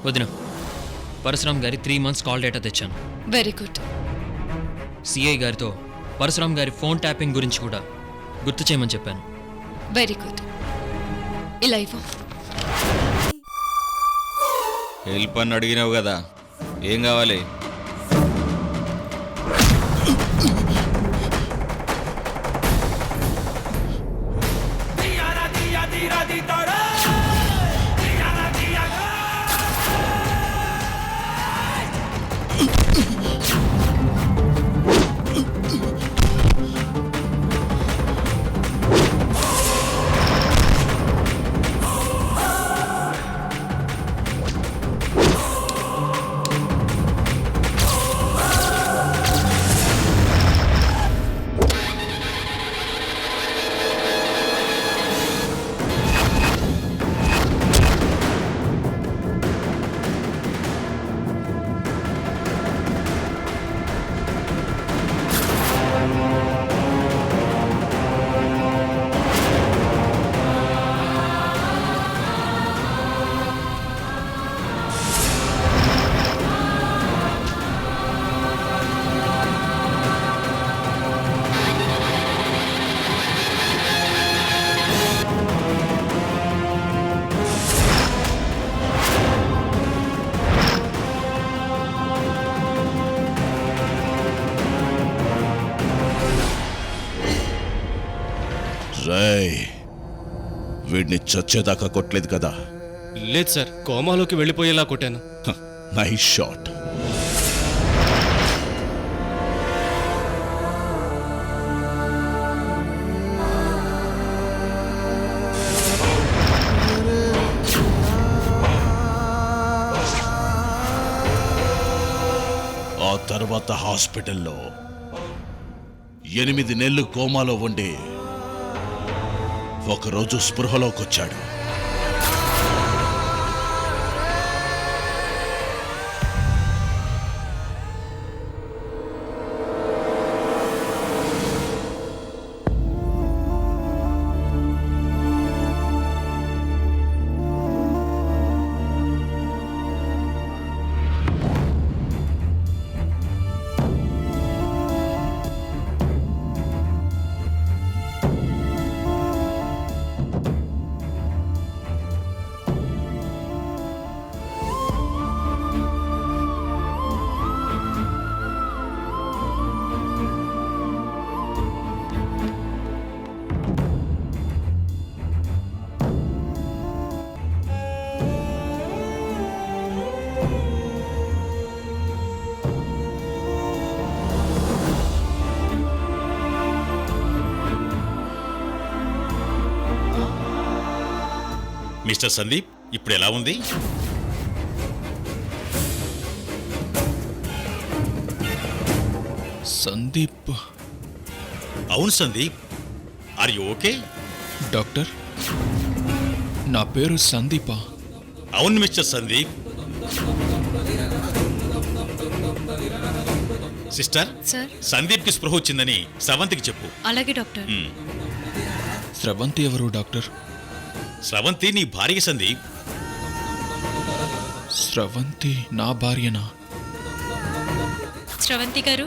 వదిన, పరశురామ్ గారి 3 months call data తెచ్చాను. Very good. సిఐ గారితో పరశురామ్ గారి ఫోన్ ట్యాపింగ్ గురించి కూడా గుర్తు చేయమని చెప్పాను. Very good. ఇలా ఇవ్వు. హెల్ప్ అని అడిగినావు కదా, ఏం కావాలి? రేయ్, వీడిని చచ్చేదాకా కొట్టలేదు కదా? లేదు సార్, కోమాలోకి వెళ్ళిపోయేలా కొట్టాను. Nice shot. ఆ తర్వాత హాస్పిటల్లో 8 నెలలు కోమాలో ఉండి ఒకరోజు స్పృహలోకి వచ్చాడు. మిస్టర్ సందీప్, ఇప్పుడు ఎలా ఉంది? సందీప్? అవును Sandeep, are you okay? Doctor, నా పేరు సందీపా? అవును మిస్టర్ సందీప్. Sister, sir. సందీప్కి స్పృహ వచ్చిందని స్రవంతికి చెప్పు. అలాగే డాక్టర్. స్రవంతి ఎవరు డాక్టర్? స్రవంతి నీ భార్య సందీప్. స్రవంతి నా భార్యనా? స్రవంతి గారు,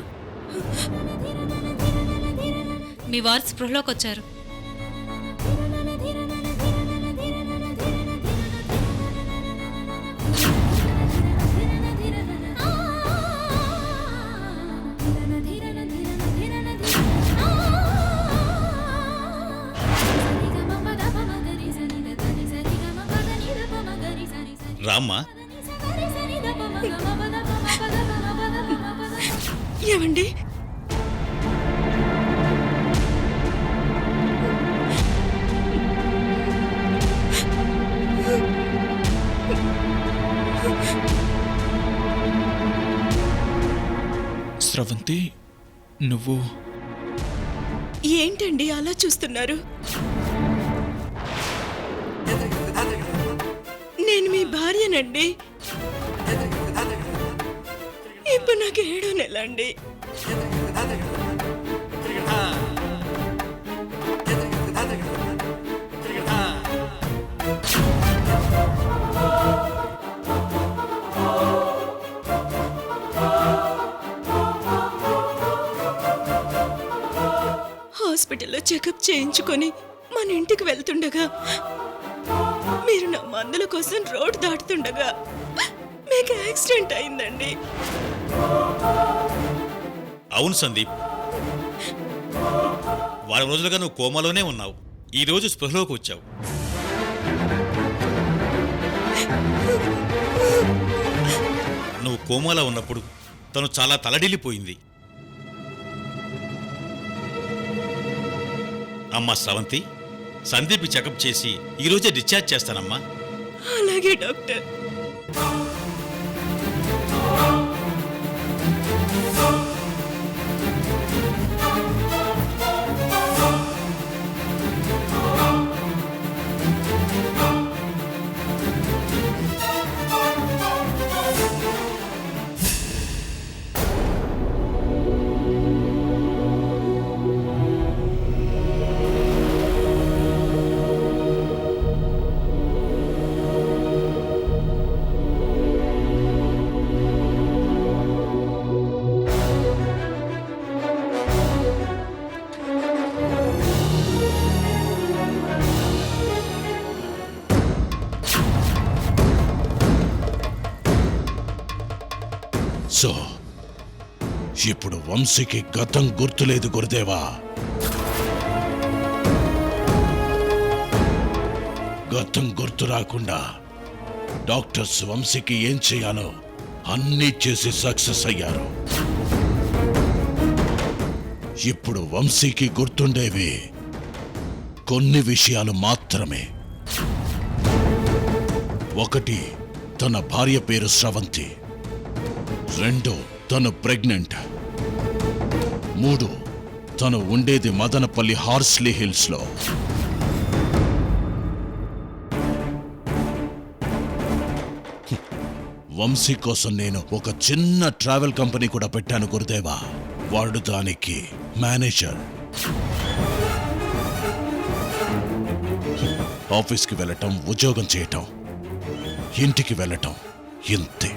మీ వారు స్పృహలోకి వచ్చారు. రామ్మా. ఏమండి? స్రవంతి, నువ్వు ఏంటండి అలా చూస్తున్నారు? నేను మీ భార్యనండి. ఇప్పుడు నాకు 7వ నెల అండి. హాస్పిటల్లో చెకప్ చేయించుకొని మన ఇంటికి వెళ్తుండగా మీరు నా మందుల కోసం రోడ్ దాటుతుండగా మీకు యాక్సిడెంట్ అయిందండి. అవును సందీప్, వారం రోజులుగా నువ్వు కోమాలోనే ఉన్నావు. ఈ రోజు స్పృహలోకి వచ్చావు. నువ్వు కోమాలో ఉన్నప్పుడు తను చాలా తలడిల్లిపోయింది. అమ్మా స్రవంతి, సందీప్ చెకప్ చేసి ఈరోజే డిశ్చార్జ్ చేస్తానమ్మా. అలాగే డాక్టర్. సో ఇప్పుడు వంశీకి గతం గుర్తులేదు గురుదేవా. గతం గుర్తు రాకుండా డాక్టర్స్ వంశీకి ఏం చేయాలో అన్నీ చేసి సక్సెస్ అయ్యారు. ఇప్పుడు వంశీకి గుర్తుండేవి కొన్ని విషయాలు మాత్రమే. ఒకటి, తన భార్య పేరు స్రవంతి. 2, తను ప్రెగ్నెంట్. 3, తను ఉండేది మదనపల్లి హార్స్లీ హిల్స్ లో. వంశీ కోసం నేను ఒక చిన్న ట్రావెల్ కంపెనీ కూడా పెట్టాను గురుదేవా. వాడు దానికి మేనేజర్. ఆఫీస్కి వెళ్ళటం, ఉద్యోగం చేయటం, ఇంటికి వెళ్ళటం, ఇంతే.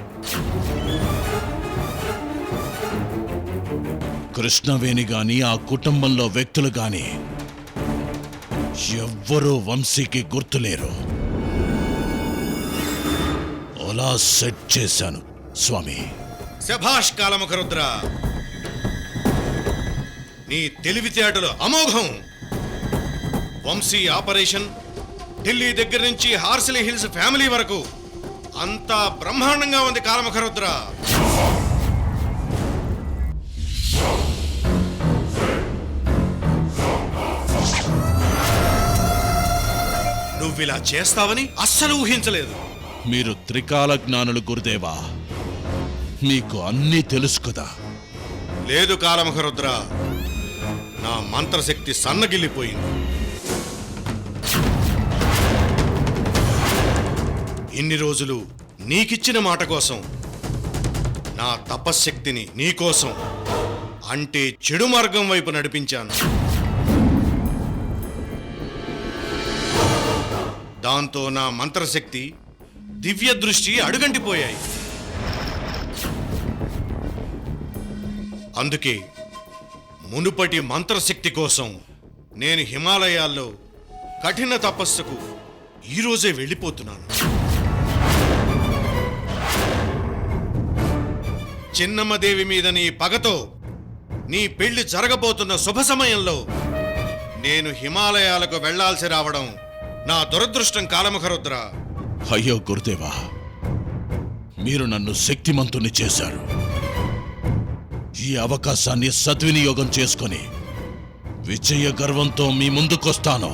కృష్ణవేణి గాని ఆ కుటుంబంలో వ్యక్తులు గాని ఎవ్వరూ వంశీకి గుర్తులేరు. అలా సెట్ చేశాను స్వామి. శభాష్ కాలముఖరుద్ర, నీ తెలివితేటలు అమోఘం. వంశీ ఆపరేషన్ ఢిల్లీ దగ్గర నుంచి హార్సిలీ హిల్స్ ఫ్యామిలీ వరకు అంతా బ్రహ్మాండంగా ఉంది కాలముఖరుద్ర. నువ్విలా చేస్తావని అస్సలు ఊహించలేదు. మీరు త్రికాల జ్ఞానులు గురుదేవా, మీకు అన్నీ తెలుసు కదా. లేదు కాలముఖరుద్ర, నా మంత్రశక్తి సన్నగిల్లిపోయింది. ఇన్ని రోజులు నీకిచ్చిన మాట కోసం నా తపశ్శక్తిని నీకోసం అంటే చెడు మార్గం వైపు నడిపించాను. దాంతో నా మంత్రశక్తి, దివ్య దృష్టి అడుగంటిపోయాయి. అందుకే మునుపటి మంత్రశక్తి కోసం నేను హిమాలయాల్లో కఠిన తపస్సుకు ఈరోజే వెళ్ళిపోతున్నాను. చిన్నమ్మదేవి మీద నీ పగతో నీ పెళ్లి జరగబోతున్న శుభ సమయంలో నేను హిమాలయాలకు వెళ్లాల్సి రావడం నా దురదృష్టం కాలముఖరుద్ర. అయ్యో గురుదేవా, మీరు నన్ను శక్తిమంతుని చేశారు. ఈ అవకాశాన్ని సద్వినియోగం చేసుకొని విజయ గర్వంతో మీ ముందుకొస్తాను.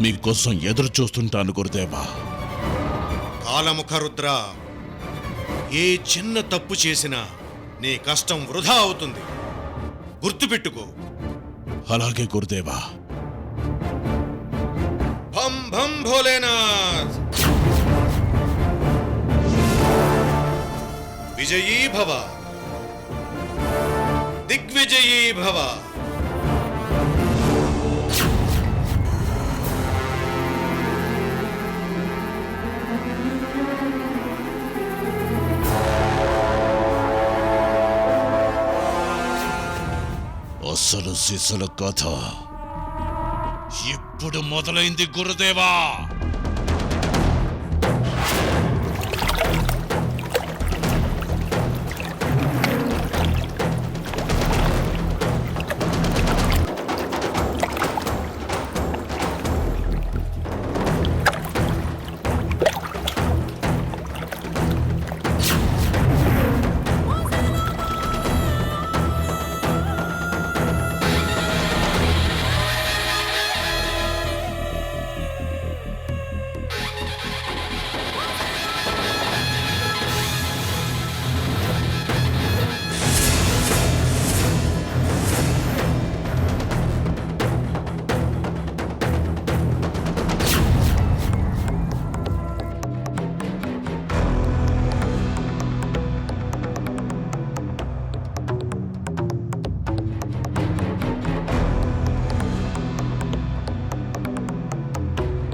మీకోసం ఎదురు చూస్తుంటాను గురుదేవా. కాలముఖరుద్ర, ఏ చిన్న తప్పు చేసినా నీ కష్టం వృధా అవుతుంది, గుర్తుపెట్టుకో. అలాగే గురుదేవా. భం భం భోలేనాథ్. విజయీ భవ, దిగ్విజయీ భవ. అసలు సిసల కథ ఇప్పుడు మొదలైంది గురుదేవా.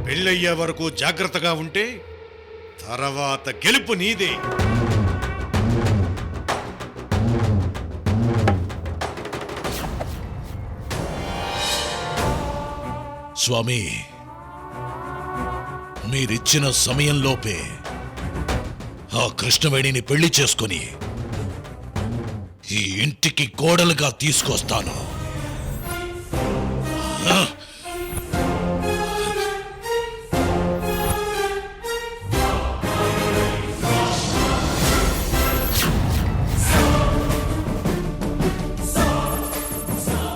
పెళ్ళయ్యే వరకు జాగ్రత్తగా ఉంటే తర్వాత గెలుపు నీదే. స్వామి, మీరిచ్చిన సమయంలోపే ఆ కృష్ణవేణిని పెళ్లి చేసుకుని ఈ ఇంటికి కోడలుగా తీసుకొస్తాను. ఆ?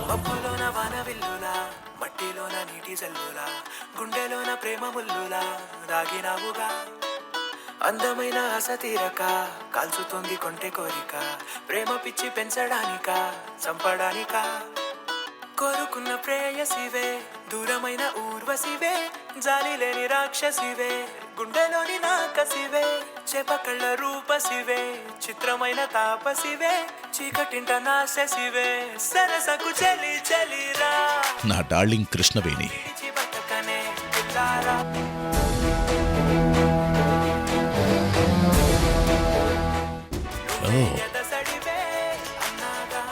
మబ్బులోన వానవిల్లులా మట్టిలోన నీటి జల్లులా గుండెలోన ప్రేమ ముల్లులా దాగినావుగా అందమైన ఆశ తీరక కాల్చుతోంది కొంటె కోరిక ప్రేమ పిచ్చి పెంచడానిక చంపడానిక కోరుకున్న ప్రేయసివే దూరమైన ఊర్వశివే జాలి లేని రాక్షసివే గుండెలోని నాకసివే చేపకళ్ళ రూపసివే చిత్రమైన తాపసివే చీకటింట నాశసివే సరసకు చలి చలిరా నా డార్లింగ్ కృష్ణవేణి, బతకనే పిల్లారా ఎదసడివే అన్నాగా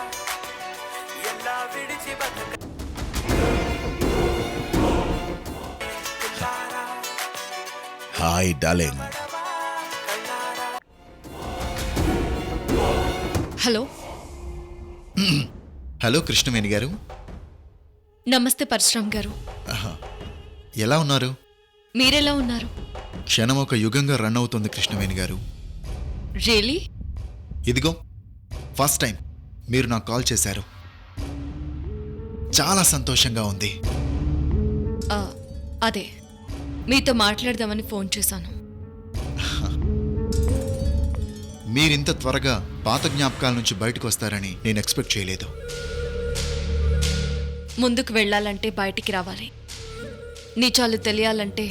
ఎలా విడిచి బతక పిల్లారా హాయ్ డార్లింగ్. కళ్ళారా హలో, హలో కృష్ణవేణి గారు, నమస్తే పరశురామ్ గారు. ఎలా ఉన్నారు? మీరెలా ఉన్నారు? క్షణం ఒక యుగంగా రన్ అవుతుంది కృష్ణవేణి గారు. రియలీ? ఇదిగో ఫస్ట్ టైం మీరు నాకు కాల్ చేశారు, చాలా సంతోషంగా ఉంది. అదే మీతో మాట్లాడదామని ఫోన్ చేశాను. మీరింత త్వరగా పాత జ్ఞాపకాల నుంచి బయటకు వస్తారని నేను ఎక్స్పెక్ట్ చేయలేదు. ముందుకు వెళ్ళాలంటే బయటికి రావాలి, నిజాలు తెలియాలంటే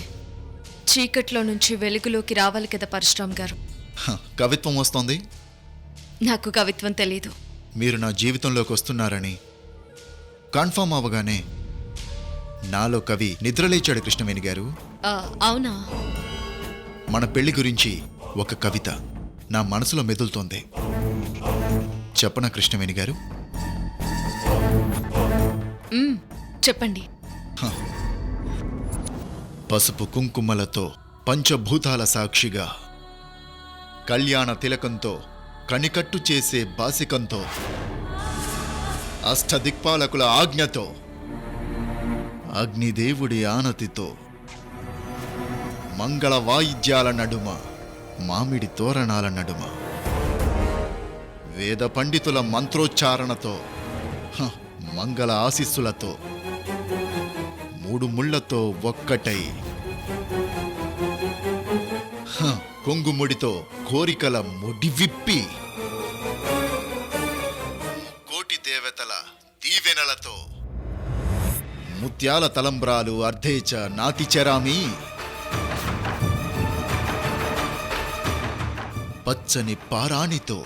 చీకట్లో నుంచి వెలుగులోకి రావాలి కదా పరశురామ్ గారు. కవిత్వం వస్తోంది. నాకు కవిత్వం తెలీదు. మీరు నా జీవితంలోకి వస్తున్నారని కన్ఫర్మ్ అవ్వగానే నాలో కవి నిద్రలేచాడు కృష్ణవేణి గారు. అవునా? మన పెళ్లి గురించి ఒక కవిత నా మనసులో మెదులుతోంది. చెప్పనా కృష్ణవేణి గారు? చెప్పండి. పసుపు కుంకుమలతో పంచభూతాల సాక్షిగా కళ్యాణ తిలకంతో కనికట్టు చేసే బాసికంతో అష్టదిక్పాలకుల ఆజ్ఞతో అగ్నిదేవుడి ఆనతితో మంగళ వాయిద్యాల నడుమ మామిడి తోరణాల నడుమ వేద పండితుల మంత్రోచ్చారణతో మంగళ ఆశీస్సులతో మూడు ముళ్లతో ఒక్కటై కొంగుముడితో కోరికల ముడి విప్పి కోటి దేవతల దీవెనలతో ముత్యాల తలంబ్రాలు అర్ధేచ నాతిచరామి పచ్చని పారాణితో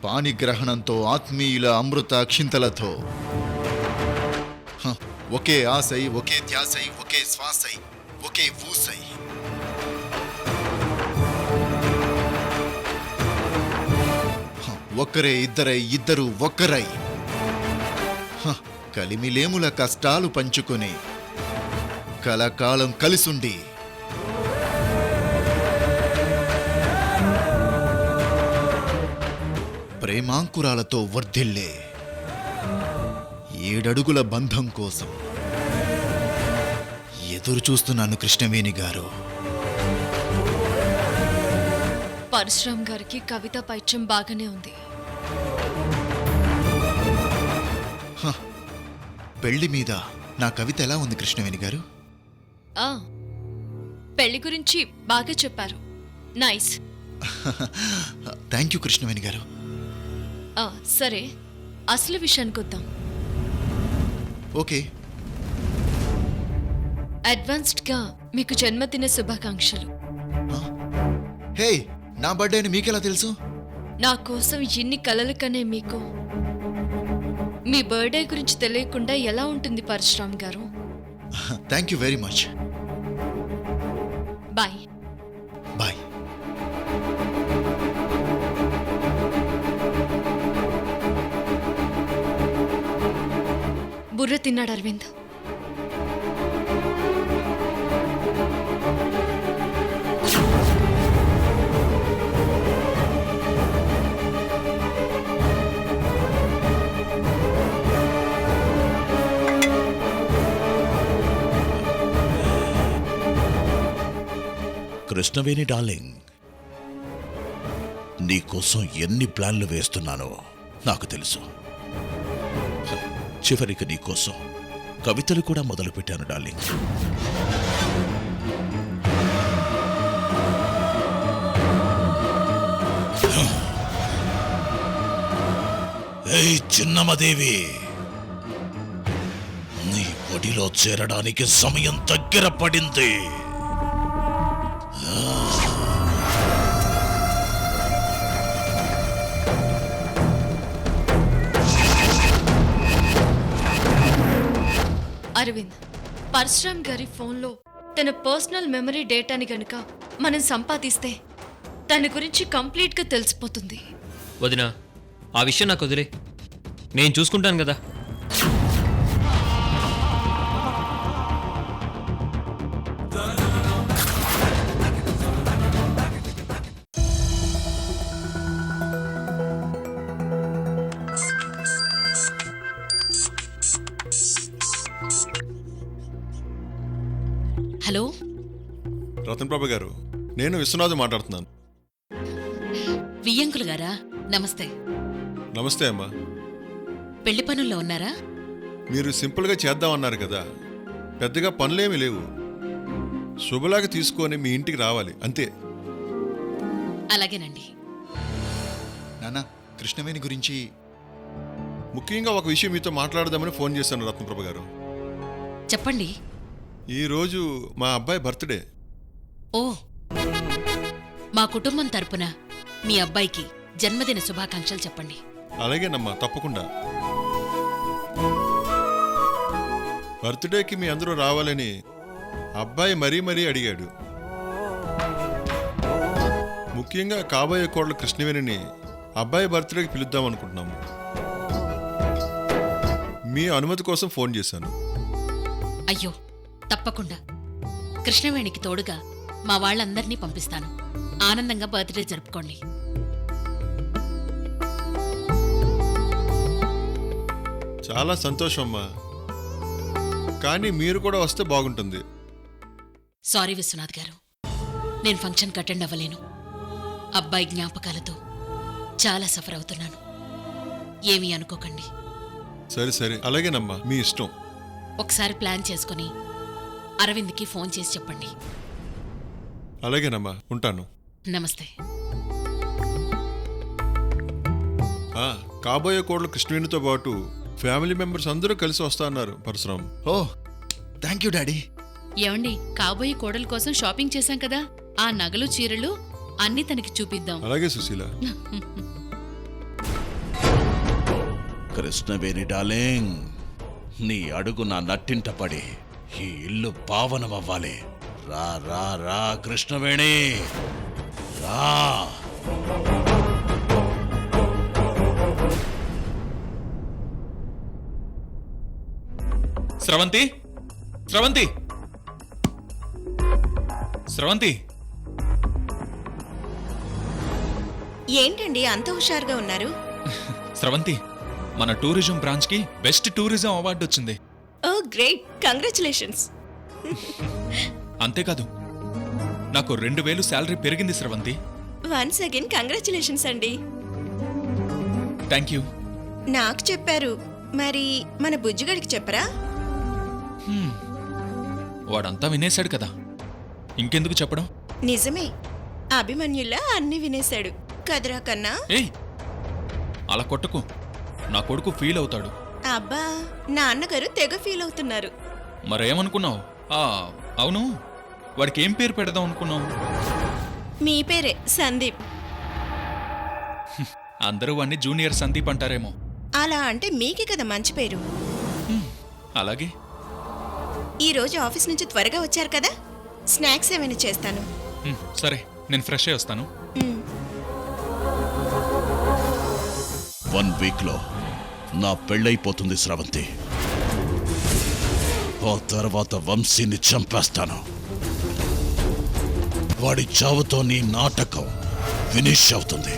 పాణిగ్రహణంతో ఆత్మీయుల అమృత అక్షింతలతో ఒకే ఆశై ఒకే ధ్యాసై ఒకే శ్వాసై ఒకే ఊసై ఒక్కరే ఇద్దరై ఇద్దరు ఒక్కరై హ, కలిమిలేముల కష్టాలు పంచుకొని కలకాలం కలిసుండి ప్రేమాంకురాలతో వర్ధిల్లే 7 అడుగుల బంధం కోసం ఎదురు చూస్తున్నాను కృష్ణవేణి గారు. పరశురామ్ గారికి కవిత పైత్యం బాగానే ఉంది. పెళ్లి మీద నా కవిత ఎలా ఉంది కృష్ణవేణి గారు? ఆ పెళ్లి గురించి బాగా చెప్పారు. నైస్. థ్యాంక్ యూ కృష్ణవేణి గారు. సరే, అసలు విషయానికి వద్దాం. ఓకే. అడ్వాన్స్డ్గా మీకు జన్మదిన శుభాకాంక్షలు. హే, నా బర్త్డే అని మీకెలా తెలుసు? నా కోసం ఇన్ని కలలు కనే మీకు మీ బర్త్డే గురించి తెలియకుండా ఎలా ఉంటుంది Parashuram garu? Thank you very much. Bye. Bye. బుర్ర తిన్నాడు అరవింద్. కృష్ణవేణి డార్లింగ్, నీకోసం ఎన్ని ప్లాన్లు వేస్తున్నానో నాకు తెలుసు. చివరికి నీకోసం కవితలు కూడా మొదలుపెట్టాను డార్లింగ్. ఏయ్ చిన్నమదేవి, నీ ఒడిలో చేరడానికి సమయం దగ్గర పడింది. అరవింద్, పరశురామ్ గారి ఫోన్లో తన పర్సనల్ మెమరీ డేటాని గనుక మనం సంపాదిస్తే తన గురించి కంప్లీట్గా తెలిసిపోతుంది. వదినా, ఆ విషయం నాకు వదిలే, నేను చూసుకుంటాను కదా. హలో, రతన్ ప్రభు గారు, నేను విశ్వనాథ్ మాట్లాడుతున్నాను. వియ్యంకులు గారా? నమస్తే. నమస్తే అమ్మా. పెళ్లి పనుల్లో ఉన్నారా? మీరు సింపుల్గా చేద్దామన్నారు కదా, పెద్దగా పనులేమీ లేవు. శుభలాగా తీసుకొని మీ ఇంటికి రావాలి అంతే. అలాగేనండి. నాన్న, కృష్ణవేణి గురించి ముఖ్యంగా ఒక విషయం మీతో మాట్లాడదామని ఫోన్ చేశాను రత్నప్రభ గారు. చెప్పండి. ఈరోజు మా అబ్బాయి బర్త్డే. ఓ, మా కుటుంబం తరపున మీ అబ్బాయికి జన్మదిన శుభాకాంక్షలు చెప్పండి. అలాగేనమ్మా, తప్పకుండా. బర్త్డేకి మీ అందరూ రావాలని అబ్బాయి మరీ మరీ అడిగాడు. ముఖ్యంగా కాబోయే కోడలు కృష్ణవేణిని అబ్బాయి బర్త్డేకి పిలుద్దాం అనుకుంటున్నాము. మీ అనుమతి కోసం ఫోన్ చేశాను. అయ్యో, తప్పకుండా. కృష్ణవేణికి తోడుగా మా వాళ్ళందరినీ పంపిస్తాను. ఆనందంగా బర్త్డే జరుపుకోండి. చాలా సంతోషం అమ్మా, కానీ మీరు కూడా వస్తే బాగుంటుంది. సారీ విశ్వనాథ్ గారు, నేను ఫంక్షన్కి అటెండ్ అవ్వలేను. అబ్బాయి జ్ఞాపకాలతో చాలా సఫర్ అవుతున్నాను. ఏమీ అనుకోకండి. సరే సరే, అలాగేనమ్మా, మీ ఇష్టం. ఒకసారి ప్లాన్ చేసుకుని అరవింద్కి ఫోన్ చేసి చెప్పండి. అలాగేనమ్మా, ఉంటాను. నమస్తే. కాబోయే కోడలు కృష్ణవేణితో పాటు ఫ్యామిలీ మెంబర్స్ అందరూ కలిసి వస్తా అన్నారు పరశురామ్. ఓ, థ్యాంక్ యూ డాడీ. ఏమండి, కాబోయే కోడల కోసం షాపింగ్ చేశాం కదా, ఆ నగలు చీరలు అన్నీ తనకి చూపిద్దాం. అలాగే సుశీల. కృష్ణవేణి డార్లింగ్, నీ అడుగు నా నట్టింట పడి ఈ ఇల్లు పావనమవ్వాలి. రా రా రా కృష్ణవేణి, రా. స్రవంతి స్రవంతి స్రవంతి ఏంటండి అంత హుషారుగా ఉన్నారు? స్రవంతి, మన టూరిజం బ్రాంచ్ కి బెస్ట్ టూరిజం అవార్డు వచ్చింది. ఓ గ్రేట్, కంగ్రాచులేషన్స్. అంతేకాదు, నాకు 2000 శాలరీ పెరిగింది స్రవంతి. వన్స్ అగైన్ కంగ్రాచులేషన్స్ అండి. Thank you. నాకు చెప్పారు, మరి మన బుజ్జిగడికి చెప్పరా? వాడంతా వినేశాడు కదా, ఇంకెందుకు చెప్పడం? నిజమే, అభిమన్యుల్లా అన్ని వినేశాడు కదరా కన్నా. ఏయ్, అలా కొట్టకు, నా కొడుకు ఫీల్ అవుతాడు. అబ్బా, నాన్నగారు తెగ ఫీల్ అవుతున్నారు. మరేమనుకున్నావు? అవును, వాడికి ఏం పేరు పెడదాం అనుకున్నావు? మీ పేరే, సందీప్. అందరూ వాణ్ణి జూనియర్ సందీప్ అంటారేమో. అలా అంటే మీకే కదా మంచి పేరు. అలాగే. ఈ రోజు ఆఫీస్ నుంచి త్వరగా వచ్చారు కదా, స్నాక్స్ ఏమైనా చేస్తాను. సరే, నేను ఫ్రెష్ అయ్యి వస్తాను. 1 వీక్లో నా పెళ్ళైపోతుంది స్రవంతి. ఆ తర్వాత వంశీని చంపేస్తాను. వాడి చావుతో నీ నాటకం ఫినిష్ అవుతుంది.